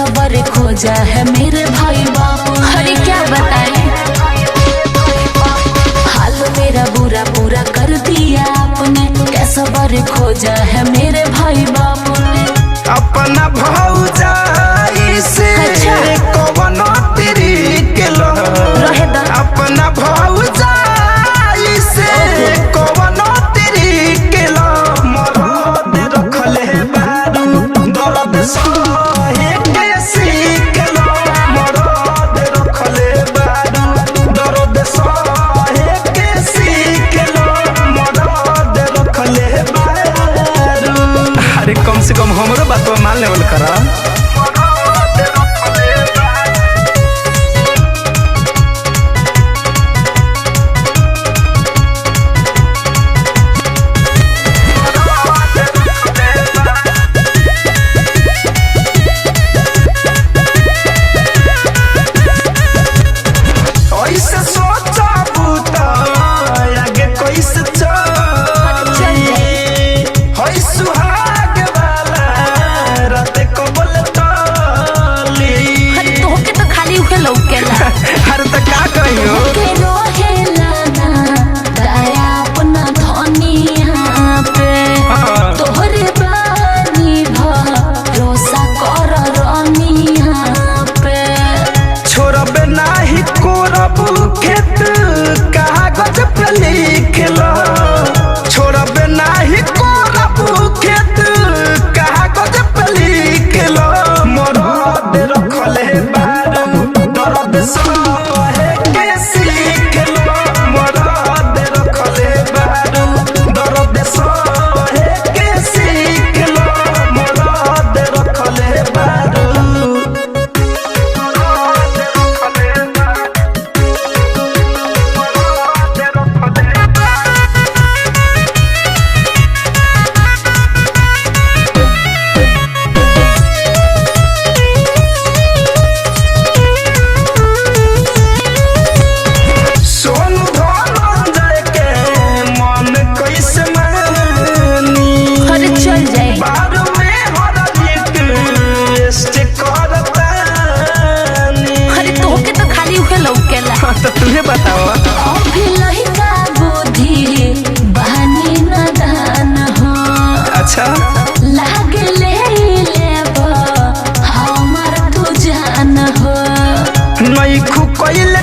कैसा बर खोजा है मेरे भाई बापू। अरे क्या बताएं, हाल मेरा बुरा पूरा कर दिया आपने। कैसा बर खोजा है मेरे भाई बापू ने। अपना भौजाई से कवनो तेरी के लो रहे दा। अपना भौजाई से कवनो तेरी के लो मरद रखले बारू दर्द सहे के सीख लो। मरद रखले बारू दर्द सहे के सीख लो। मरद रखले बारू। अरे कम से कम हमरो बात मान लेवल करा। ऐसे सोचा बूता आगे कैसे चली होई सुहाग वाला रात को बोलताली। अरे तोहके तो खाली उके लौकेला। हर तक का कहियो के रोहेला ना दया अपना धनिया पे। हाँ। तोहरे बानी भरोसा कर रनिया पे। छोड़बे नाही कोरब खेत कागज पे लिख लो। छोड़बे नाही कोरब खेत कागज पे लिख लो। मरद रखले बारू दर्द सहे के सीख लो। मरद रखले बारू दर्द सहे के सीख लो। मरद रखले बारू। सोनू धनंजय के मन कैसे मानी। अरे चल जाए। बारू में हर रिक्वेस्ट करतानी। अरे तोहके तो खाली उके लौकेला। हाँ तो तुम्हें बताओ। अभी लहिका बुद्धि बहानी न दान हो। अच्छा लागे ले लेब हमर तू जान हो। नहीं खु कोइल